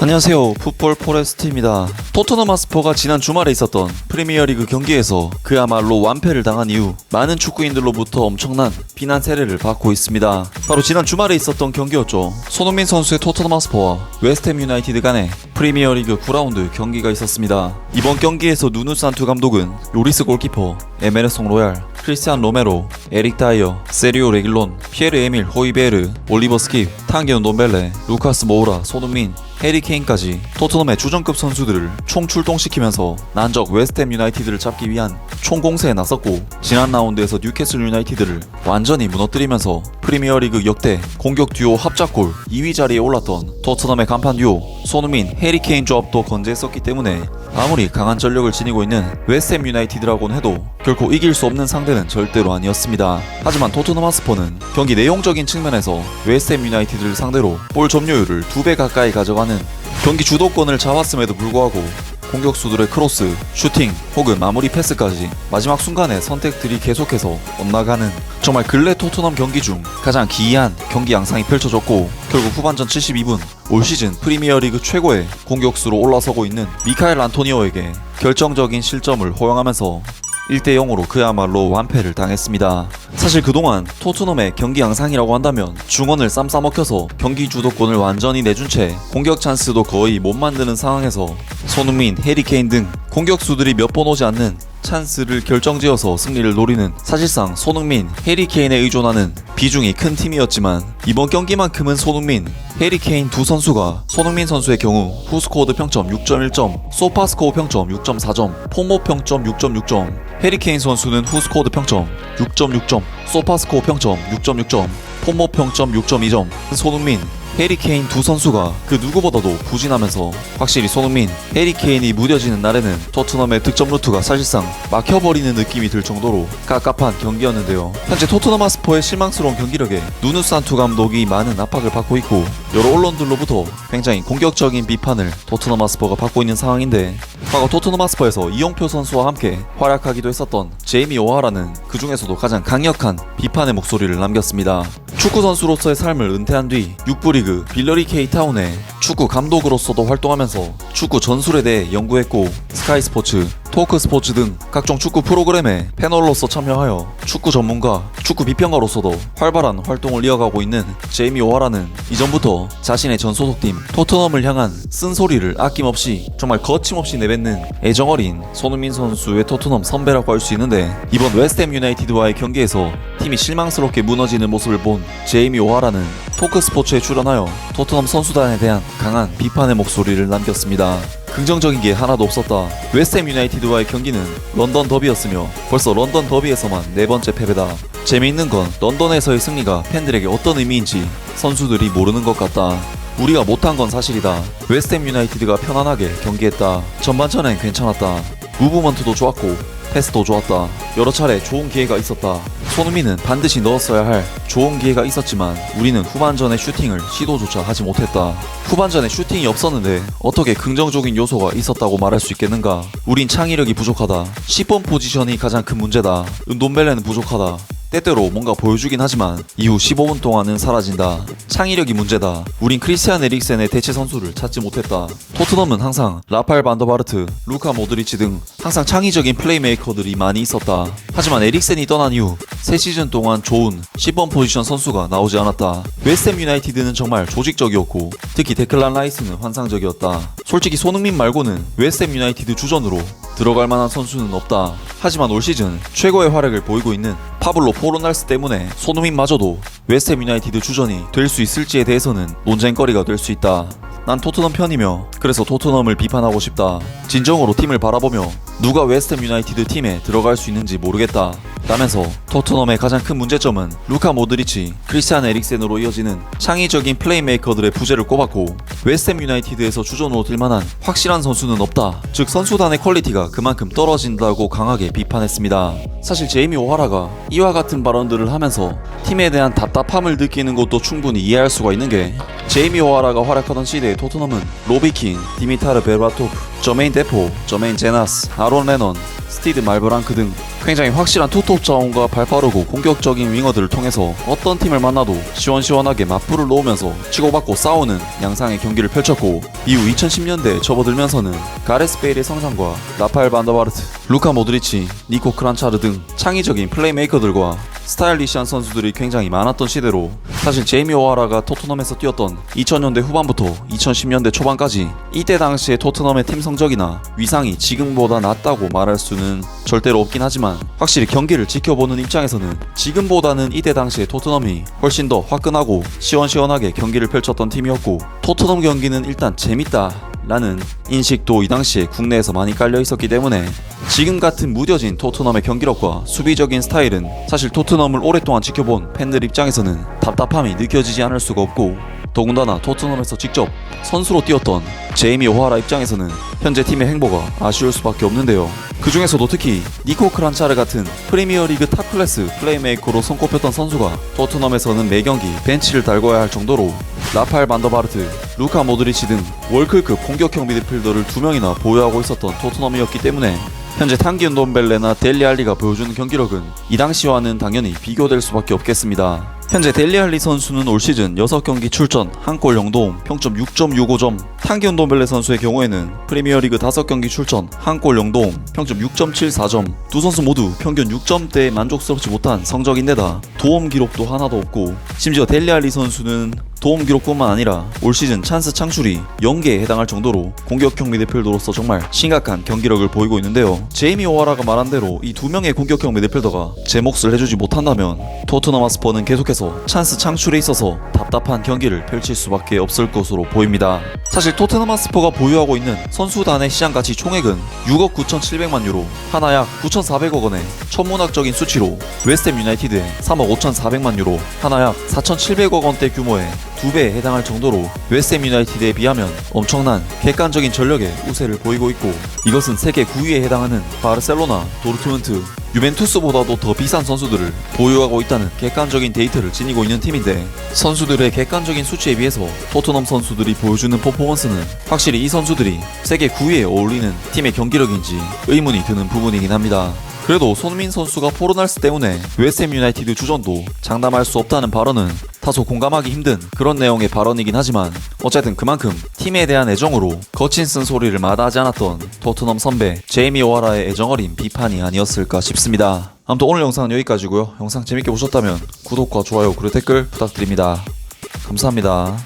안녕하세요. 풋볼 포레스트입니다. 토트넘 하스퍼가 지난 주말에 있었던 프리미어리그 경기에서 그야말로 완패를 당한 이후 많은 축구인들로부터 엄청난 비난 세례를 받고 있습니다. 바로 지난 주말에 있었던 경기였죠. 손흥민 선수의 토트넘 하스퍼와 웨스트햄 유나이티드 간의 프리미어리그 9라운드 경기가 있었습니다. 이번 경기에서 누누 산투 감독은 요리스 골키퍼, 에메르송 로얄, 크리스티안 로메로, 에릭 다이어, 세리오 레길론, 피에르 에밀 호이베르, 올리버 스킵, 탕기온 돈벨레, 루카스 모우라, 손흥민, 해리 케인까지 토트넘의 주전급 선수들을 총 출동시키면서 난적 웨스트햄 유나이티드를 잡기 위한 총공세에 나섰고, 지난 라운드에서 뉴캐슬 유나이티드를 완전히 무너뜨리면서 프리미어리그 역대 공격 듀오 합작골 2위 자리에 올랐던 토트넘의 간판 듀오 손흥민, 해리 케인 조합도 건재했었기 때문에 아무리 강한 전력을 지니고 있는 웨스트햄 유나이티드라고는 해도 결코 이길 수 없는 상대는 절대로 아니었습니다. 하지만 토트넘 하스퍼는 경기 내용적인 측면에서 웨스트햄 유나이티드를 상대로 볼 점유율을 2배 가까이 가져가는 경기 주도권을 잡았음에도 불구하고 공격수들의 크로스, 슈팅 혹은 마무리 패스까지 마지막 순간에 선택들이 계속해서 엇나가는 정말 근래 토트넘 경기 중 가장 기이한 경기 양상이 펼쳐졌고, 결국 후반전 72분 올 시즌 프리미어리그 최고의 공격수로 올라서고 있는 미카엘 안토니오에게 결정적인 실점을 허용하면서 1대0으로 그야말로 완패를 당했습니다. 사실 그동안 토트넘의 경기 양상이라고 한다면 중원을 쌈 싸먹혀서 경기 주도권을 완전히 내준 채 공격 찬스도 거의 못 만드는 상황에서 손흥민, 해리 케인 등 공격수들이 몇 번 오지 않는 찬스를 결정지어서 승리를 노리는, 사실상 손흥민, 해리 케인에 의존하는 비중이 큰 팀이었지만 이번 경기만큼은 손흥민, 해리 케인 두 선수가 손흥민 선수의 경우 후스코어드 평점 6.1점, 소파스코어 평점 6.4점, 폼모 평점 6.6점, 해리 케인 선수는 후스코어드 평점 6.6점, 소파스코어 평점 6.6점, 폼모 평점 6.2점. 손흥민, 해리 케인 두 선수가 그 누구보다도 부진하면서 확실히 손흥민, 해리 케인이 무뎌지는 날에는 토트넘의 득점 루트가 사실상 막혀버리는 느낌이 들 정도로 깝깝한 경기였는데요. 현재 토트넘 하스퍼의 실망스러운 경기력에 누누 산투 감독이 많은 압박을 받고 있고, 여러 언론들로부터 굉장히 공격적인 비판을 토트넘 하스퍼가 받고 있는 상황인데, 과거 토트넘 하스퍼에서 이용표 선수와 함께 활약하기도 했었던 제이미 오하라는 그 중에서도 가장 강력한 비판의 목소리를 남겼습니다. 축구 선수로서의 삶을 은퇴한 뒤 6부 리그 빌러리 케이타운의 축구 감독으로서도 활동하면서 축구 전술에 대해 연구했고, 스카이 스포츠, 토크 스포츠 등 각종 축구 프로그램에 패널로서 참여하여 축구 전문가, 축구 비평가로서도 활발한 활동을 이어가고 있는 제이미 오하라는 이전부터 자신의 전 소속팀 토트넘을 향한 쓴소리를 아낌없이 정말 거침없이 내뱉는 애정어린 손흥민 선수의 토트넘 선배라고 할 수 있는데, 이번 웨스트햄 유나이티드와의 경기에서 팀이 실망스럽게 무너지는 모습을 본 제이미 오하라는 토크 스포츠에 출연하여 토트넘 선수단에 대한 강한 비판의 목소리를 남겼습니다. 긍정적인 게 하나도 없었다. 웨스트햄 유나이티드와의 경기는 런던 더비였으며 벌써 런던 더비에서만 4번째 패배다. 재미있는 건 런던에서의 승리가 팬들에게 어떤 의미인지 선수들이 모르는 것 같다. 우리가 못한 건 사실이다. 웨스트햄 유나이티드가 편안하게 경기했다. 전반전엔 괜찮았다. 무브먼트도 좋았고 패스도 좋았다. 여러 차례 좋은 기회가 있었다. 손흥민은 반드시 넣었어야 할 좋은 기회가 있었지만 우리는 후반전에 슈팅을 시도조차 하지 못했다. 후반전에 슈팅이 없었는데 어떻게 긍정적인 요소가 있었다고 말할 수 있겠는가? 우린 창의력이 부족하다. 10번 포지션이 가장 큰 문제다. 은돈벨레는 부족하다. 때때로 뭔가 보여주긴 하지만 이후 15분 동안은 사라진다. 창의력이 문제다. 우린 크리스티안 에릭센의 대체 선수를 찾지 못했다. 토트넘은 항상 라파엘 반더바르트, 루카 모드리치 등 항상 창의적인 플레이메이커들이 많이 있었다. 하지만 에릭센이 떠난 이후 3시즌 동안 좋은 10번 포지션 선수가 나오지 않았다. 웨스트햄 유나이티드는 정말 조직적이었고 특히 데클란 라이스는 환상적이었다. 솔직히 손흥민 말고는 웨스트햄 유나이티드 주전으로 들어갈 만한 선수는 없다. 하지만 올 시즌 최고의 활약을 보이고 있는 파블로 포르날스 때문에 손흥민마저도 웨스트햄 유나이티드 주전이 될 수 있을지에 대해서는 논쟁거리가 될 수 있다. 난 토트넘 편이며 그래서 토트넘을 비판하고 싶다. 진정으로 팀을 바라보며 누가 웨스트햄 유나이티드 팀에 들어갈 수 있는지 모르겠다 라면서 토트넘의 가장 큰 문제점은 루카 모드리치, 크리스티안 에릭센으로 이어지는 창의적인 플레이메이커들의 부재를 꼽았고, 웨스트햄 유나이티드에서 주전으로 뛸 만한 확실한 선수는 없다. 즉 선수단의 퀄리티가 그만큼 떨어진다고 강하게 비판했습니다. 사실 제이미 오하라가 이와 같은 발언들을 하면서 팀에 대한 답답함을 느끼는 것도 충분히 이해할 수가 있는 게, 제이미 오하라가 활약하던 시대의 토트넘은 로비킨, 디미타르 베르바토프, 저메인 데포, 저메인 제나스, 아론 레넌, 스티드 말브랑크 등 굉장히 확실한 투톱 자원과 발빠르고 공격적인 윙어들을 통해서 어떤 팀을 만나도 시원시원하게 맞불을 놓으면서 치고받고 싸우는 양상의 경기를 펼쳤고, 이후 2010년대에 접어들면서는 가레스 베일의 성장과 라파엘 반더바르트, 루카 모드리치, 니코 크란차르 등 창의적인 플레이메이커들과 스타일리시한 선수들이 굉장히 많았던 시대로, 사실 제이미 오하라가 토트넘에서 뛰었던 2000년대 후반부터 2010년대 초반까지 이때 당시의 토트넘의 팀 성적이나 위상이 지금보다 낫다고 말할 수는 절대로 없긴 하지만, 확실히 경기를 지켜보는 입장에서는 지금보다는 이때 당시의 토트넘이 훨씬 더 화끈하고 시원시원하게 경기를 펼쳤던 팀이었고, 토트넘 경기는 일단 재밌다 라는 인식도 이 당시에 국내에서 많이 깔려 있었기 때문에 지금 같은 무뎌진 토트넘의 경기력과 수비적인 스타일은 사실 토트넘을 오랫동안 지켜본 팬들 입장에서는 답답함이 느껴지지 않을 수가 없고, 더군다나 토트넘에서 직접 선수로 뛰었던 제이미 오하라 입장에서는 현재 팀의 행보가 아쉬울 수밖에 없는데요. 그 중에서도 특히 니코 크란차르 같은 프리미어리그 탑클래스 플레이메이커로 손꼽혔던 선수가 토트넘에서는 매경기 벤치를 달궈야 할 정도로 라파엘 반더바르트, 루카 모드리치 등 월클급 공격형 미드필더를 2명이나 보유하고 있었던 토트넘이었기 때문에 현재 탄기 운돔벨레나 델리 알리가 보여주는 경기력은 이 당시와는 당연히 비교될 수밖에 없겠습니다. 현재 델리 알리 선수는 올 시즌 6경기 출전, 1골 0도움, 평점 6.65점, 탄기 운돔벨레 선수의 경우에는 프리미어리그 5경기 출전, 1골 0도움, 평점 6.74점, 두 선수 모두 평균 6점대에 만족스럽지 못한 성적인데다 도움 기록도 하나도 없고, 심지어 델리 알리 선수는 도움 기록뿐만 아니라 올 시즌 찬스 창출이 0개에 해당할 정도로 공격형 미드필더로서 정말 심각한 경기력을 보이고 있는데요. 제이미 오하라가 말한 대로 이 2명의 공격형 미드필더가 제 몫을 해주지 못한다면 토트넘 핫스퍼는 계속해서 찬스 창출에 있어서 답답한 경기를 펼칠 수밖에 없을 것으로 보입니다. 사실 토트넘 핫스퍼가 보유하고 있는 선수단의 시장가치 총액은 6억 9,700만 유로, 하나 약 9,400억 원의 천문학적인 수치로 웨스트햄 유나이티드의 3억 5,400만 유로, 하나 약 4,700억 원대 규모의 2배에 해당할 정도로 웨스트햄 유나이티드에 비하면 엄청난 객관적인 전력의 우세를 보이고 있고, 이것은 세계 9위에 해당하는 바르셀로나, 도르트문트, 유벤투스보다도 더 비싼 선수들을 보유하고 있다는 객관적인 데이터를 지니고 있는 팀인데, 선수들의 객관적인 수치에 비해서 토트넘 선수들이 보여주는 퍼포먼스는 확실히 이 선수들이 세계 9위에 어울리는 팀의 경기력인지 의문이 드는 부분이긴 합니다. 그래도 손흥민 선수가 포르날스 때문에 웨스트햄 유나이티드 주전도 장담할 수 없다는 발언은 다소 공감하기 힘든 그런 내용의 발언이긴 하지만, 어쨌든 그만큼 팀에 대한 애정으로 거친 쓴소리를 마다하지 않았던 토트넘 선배 제이미 오하라의 애정어린 비판이 아니었을까 싶습니다. 아무튼 오늘 영상은 여기까지고요. 영상 재밌게 보셨다면 구독과 좋아요 그리고 댓글 부탁드립니다. 감사합니다.